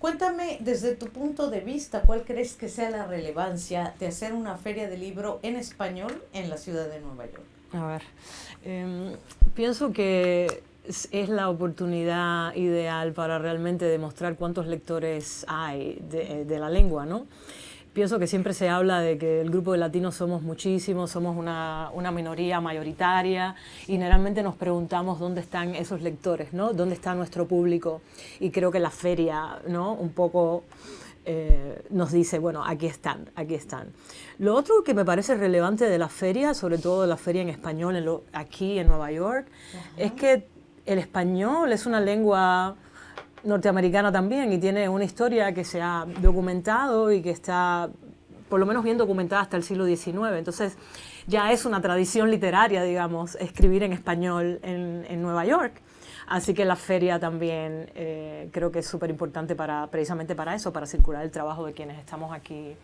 Cuéntame, desde tu punto de vista, ¿cuál crees que sea la relevancia de hacer una feria de libro en español en la ciudad de Nueva York? A ver, pienso que es la oportunidad ideal para realmente demostrar cuántos lectores hay de la lengua, ¿no? Pienso que siempre se habla de que el grupo de latinos somos muchísimos, somos una minoría mayoritaria y generalmente nos preguntamos dónde están esos lectores, ¿no? ¿Dónde está nuestro público? Y creo que la feria, ¿no? Un poco nos dice, bueno, aquí están, aquí están. Lo otro que me parece relevante de la feria, sobre todo de la feria en español aquí en Nueva York, es que el español es una lengua norteamericana también y tiene una historia que se ha documentado y que está por lo menos bien documentada hasta el siglo XIX. Entonces ya es una tradición literaria, digamos, escribir en español en Nueva York. Así que la feria también creo que es súper importante precisamente para eso, para circular el trabajo de quienes estamos aquí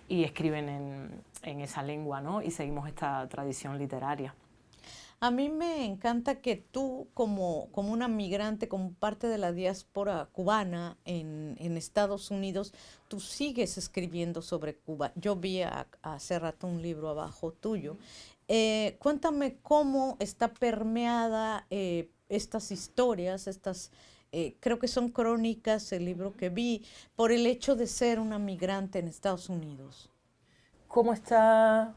y escriben en esa lengua, ¿no? Y seguimos esta tradición literaria. A mí me encanta que tú, como una migrante, como parte de la diáspora cubana en Estados Unidos, tú sigues escribiendo sobre Cuba. Yo vi hace rato un libro abajo tuyo. Cuéntame cómo está permeada estas historias, creo que son crónicas, el libro que vi, por el hecho de ser una migrante en Estados Unidos. ¿Cómo está?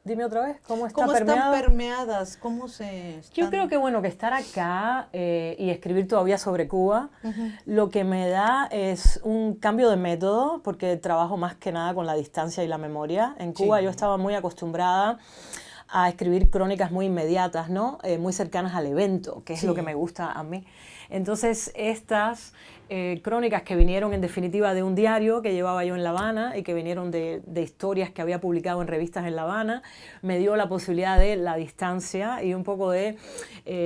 Dime otra vez, ¿cómo está ¿Cómo permeada? están permeadas? ¿Cómo se Yo están? creo que bueno, que estar acá y escribir todavía sobre Cuba, lo que me da es un cambio de método, porque trabajo más que nada con la distancia y la memoria. En Cuba Sí. yo estaba muy acostumbrada a escribir crónicas muy inmediatas, ¿no? Muy cercanas al evento, que es lo que me Sí. gusta a mí. Entonces, estas crónicas que vinieron en definitiva de un diario que llevaba yo en La Habana y que vinieron de historias que había publicado en revistas en La Habana, me dio la posibilidad de la distancia y un poco de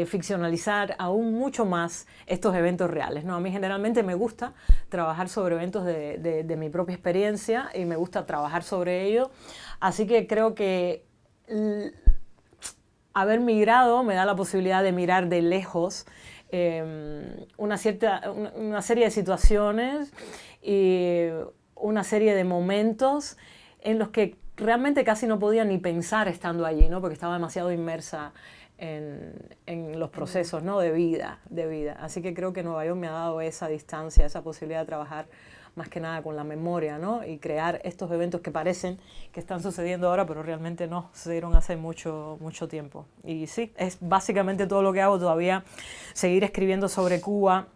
ficcionalizar aún mucho más estos eventos reales, ¿no? A mí generalmente me gusta trabajar sobre eventos de mi propia experiencia y me gusta trabajar sobre ello, así que creo que haber migrado me da la posibilidad de mirar de lejos una serie de situaciones y una serie de momentos en los que realmente casi no podía ni pensar estando allí, ¿no? Porque estaba demasiado inmersa en los procesos, ¿no? de vida. Así que creo que Nueva York me ha dado esa distancia, esa posibilidad de trabajar más que nada con la memoria, ¿no? Y crear estos eventos que parecen que están sucediendo ahora, pero realmente no, sucedieron hace mucho tiempo. Y sí, es básicamente todo lo que hago todavía, seguir escribiendo sobre Cuba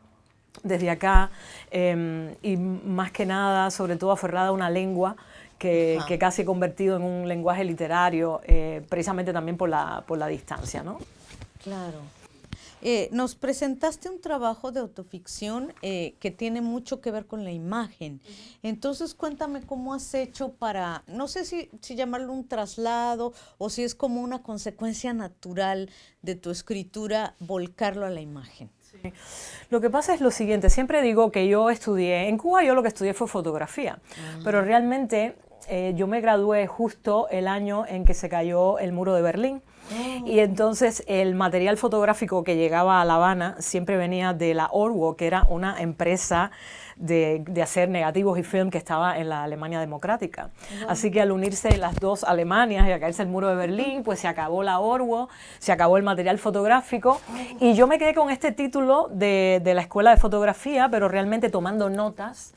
desde acá y más que nada, sobre todo aferrada a una lengua que casi he convertido en un lenguaje literario, precisamente también por la distancia, ¿no? Claro. Nos presentaste un trabajo de autoficción que tiene mucho que ver con la imagen. Entonces, cuéntame cómo has hecho para, no sé si llamarlo un traslado o si es como una consecuencia natural de tu escritura, volcarlo a la imagen. Sí. Lo que pasa es lo siguiente, siempre digo que yo estudié, en Cuba yo lo que estudié fue fotografía, pero realmente yo me gradué justo el año en que se cayó el muro de Berlín. Y entonces el material fotográfico que llegaba a La Habana siempre venía de la Orwo, que era una empresa de hacer negativos y film que estaba en la Alemania democrática. Así que al unirse las dos Alemanias y a caerse el muro de Berlín, pues se acabó la Orwo, se acabó el material fotográfico y yo me quedé con este título de la escuela de fotografía, pero realmente tomando notas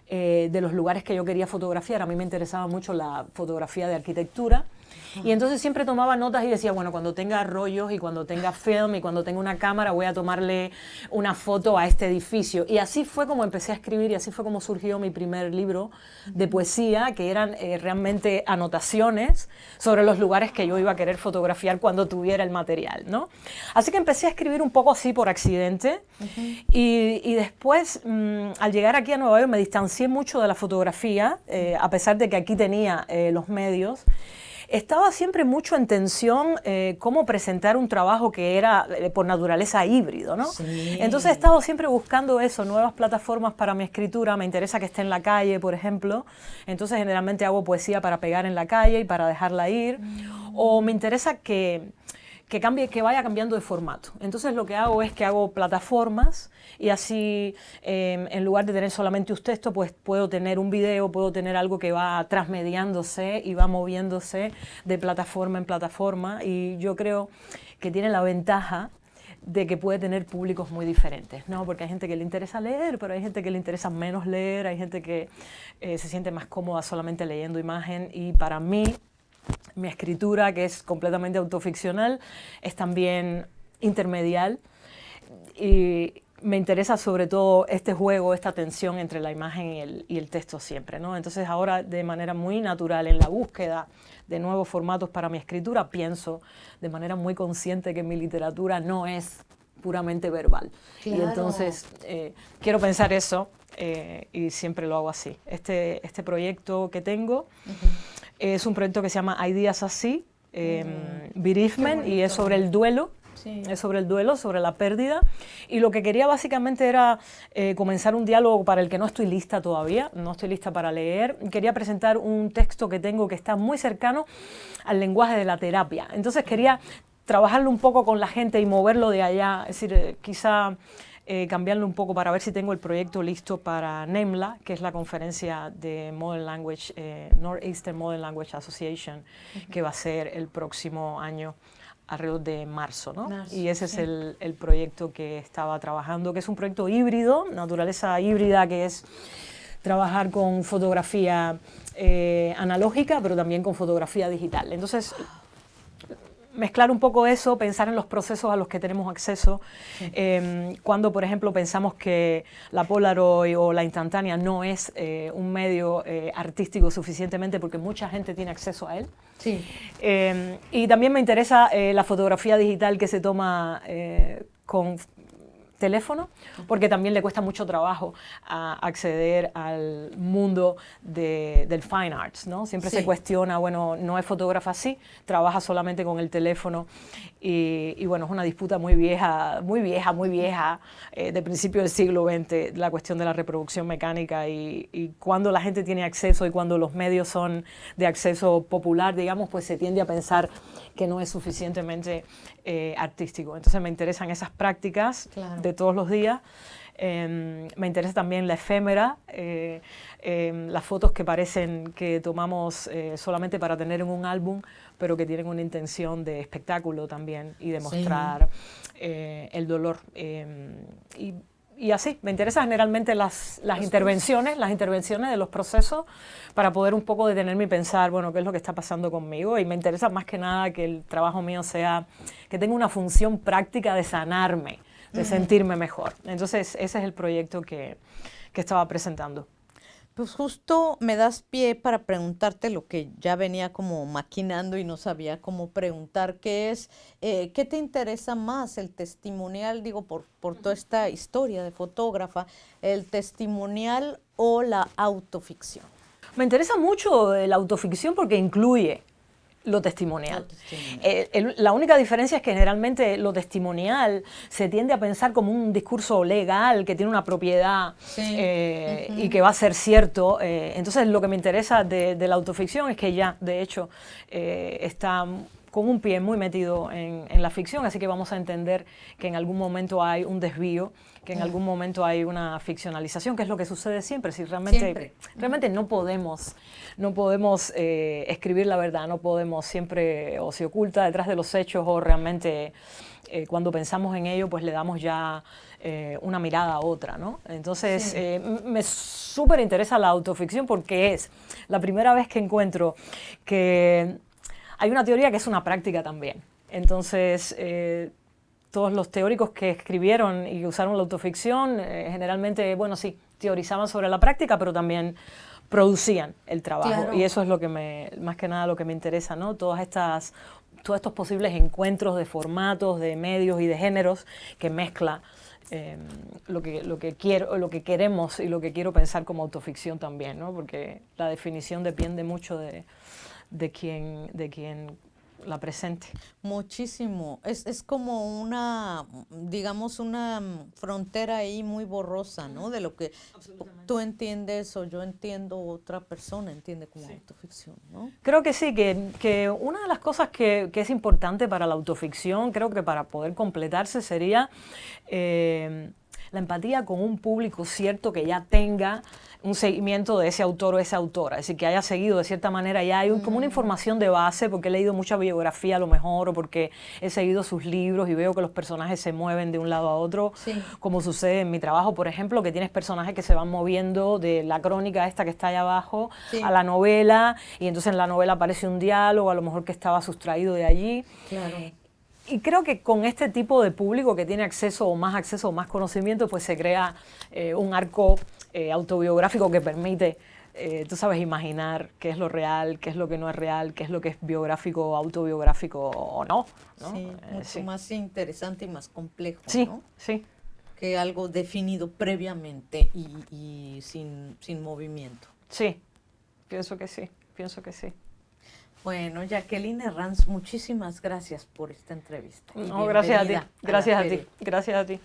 de los lugares que yo quería fotografiar. A mí me interesaba mucho la fotografía de arquitectura y entonces siempre tomaba notas y decía, bueno, cuando tenga rollos y cuando tenga film y cuando tenga una cámara voy a tomarle una foto a este edificio. Y así fue como empecé a escribir y así fue como surgió mi primer libro de poesía, que eran realmente anotaciones sobre los lugares que yo iba a querer fotografiar cuando tuviera el material, ¿no? Así que empecé a escribir un poco así por accidente y después, al llegar aquí a Nueva York, me distancié mucho de la fotografía, a pesar de que aquí tenía los medios. Estaba siempre mucho en tensión cómo presentar un trabajo que era por naturaleza híbrido, ¿no? Sí. Entonces he estado siempre buscando eso, nuevas plataformas para mi escritura. Me interesa que esté en la calle, por ejemplo. Entonces generalmente hago poesía para pegar en la calle y para dejarla ir. O me interesa que que vaya cambiando de formato. Entonces lo que hago es que hago plataformas y así en lugar de tener solamente un texto, pues puedo tener un video, puedo tener algo que va transmediándose y va moviéndose de plataforma en plataforma, y yo creo que tiene la ventaja de que puede tener públicos muy diferentes, ¿no? Porque hay gente que le interesa leer, pero hay gente que le interesa menos leer, hay gente que se siente más cómoda solamente leyendo imagen, y para mí, mi escritura, que es completamente autoficcional, es también intermedial, y me interesa sobre todo este juego, esta tensión entre la imagen y el texto siempre, ¿no? Entonces ahora, de manera muy natural, en la búsqueda de nuevos formatos para mi escritura, pienso de manera muy consciente que mi literatura no es puramente verbal. Claro. Y entonces quiero pensar eso, y siempre lo hago así. Este proyecto que tengo es un proyecto que se llama Ideas Así, Bereavement, y es sobre el duelo. Sí. Es sobre el duelo, sobre la pérdida, y lo que quería básicamente era comenzar un diálogo para el que no estoy lista todavía, no estoy lista para leer. Quería presentar un texto que tengo que está muy cercano al lenguaje de la terapia, entonces quería trabajarlo un poco con la gente y moverlo de allá, es decir, quizá cambiarlo un poco para ver si tengo el proyecto listo para NEMLA, que es la conferencia de Modern Language, Northeastern Modern Language Association, que va a ser el próximo año, alrededor de marzo, ¿no? Y ese es el proyecto que estaba trabajando, que es un proyecto híbrido, naturaleza híbrida, que es trabajar con fotografía analógica, pero también con fotografía digital. Entonces, mezclar un poco eso, pensar en los procesos a los que tenemos acceso. Cuando, por ejemplo, pensamos que la Polaroid o la instantánea no es un medio artístico suficientemente porque mucha gente tiene acceso a él. Sí. Y también me interesa la fotografía digital que se toma con teléfono, porque también le cuesta mucho trabajo acceder al mundo del fine arts, ¿no? Siempre se cuestiona, bueno, no es fotógrafa así, trabaja solamente con el teléfono, y bueno, es una disputa muy vieja, de principio del siglo XX, la cuestión de la reproducción mecánica, y cuando la gente tiene acceso y cuando los medios son de acceso popular, digamos, pues se tiende a pensar que no es suficientemente artístico. Entonces me interesan esas prácticas de todos los días. Me interesa también la efémera, las fotos que parecen que tomamos solamente para tener en un álbum, pero que tienen una intención de espectáculo también y de mostrar el dolor. Y así, me interesan generalmente las intervenciones de los procesos para poder un poco detenerme y pensar, bueno, qué es lo que está pasando conmigo, y me interesa más que nada que el trabajo mío sea, que tenga una función práctica de sanarme, de sentirme mejor. Entonces, ese es el proyecto que estaba presentando. Pues justo me das pie para preguntarte lo que ya venía como maquinando y no sabía cómo preguntar, que es, ¿qué te interesa más, el testimonial, digo, por toda esta historia de fotógrafa, el testimonial o la autoficción? Me interesa mucho la autoficción porque incluye lo testimonial. La única diferencia es que generalmente lo testimonial se tiende a pensar como un discurso legal que tiene una propiedad y que va a ser cierto. Entonces lo que me interesa de la autoficción es que ya, de hecho, está con un pie muy metido en la ficción, así que vamos a entender que en algún momento hay un desvío, que en algún momento hay una ficcionalización, que es lo que sucede siempre. Si realmente no podemos escribir la verdad, no podemos siempre, o se oculta detrás de los hechos, o realmente cuando pensamos en ello, pues le damos ya una mirada a otra, ¿no? Entonces, me súper interesa la autoficción porque es la primera vez que encuentro que hay una teoría que es una práctica también. Entonces, todos los teóricos que escribieron y usaron la autoficción, generalmente, bueno, sí, teorizaban sobre la práctica, pero también producían el trabajo. Claro. Y eso es lo que más que nada lo que me interesa, ¿no? Todos estos posibles encuentros de formatos, de medios y de géneros que mezcla lo que queremos y lo que quiero pensar como autoficción también, ¿no? Porque la definición depende mucho de quién la presente. Muchísimo. Es como una, digamos, una frontera ahí muy borrosa, ¿no? De lo que tú entiendes o yo entiendo, otra persona entiende como autoficción, ¿no? Creo que sí, que una de las cosas que es importante para la autoficción, creo que para poder completarse sería la empatía con un público cierto que ya tenga un seguimiento de ese autor o esa autora, es decir, que haya seguido de cierta manera, ya hay como una información de base, porque he leído mucha biografía a lo mejor, o porque he seguido sus libros y veo que los personajes se mueven de un lado a otro, como sucede en mi trabajo, por ejemplo, que tienes personajes que se van moviendo de la crónica esta que está allá abajo a la novela, y entonces en la novela aparece un diálogo, a lo mejor que estaba sustraído de allí. Claro. Y creo que con este tipo de público que tiene acceso o más conocimiento, pues se crea un arco autobiográfico que permite, tú sabes, imaginar qué es lo real, qué es lo que no es real, qué es lo que es biográfico, autobiográfico o no. Sí, mucho más interesante y más complejo, sí, ¿no? Sí, que algo definido previamente y sin movimiento. Sí, pienso que sí, pienso que sí. Bueno, Jacqueline Herranz, muchísimas gracias por esta entrevista. No, gracias a ti, gracias a ti, gracias a ti.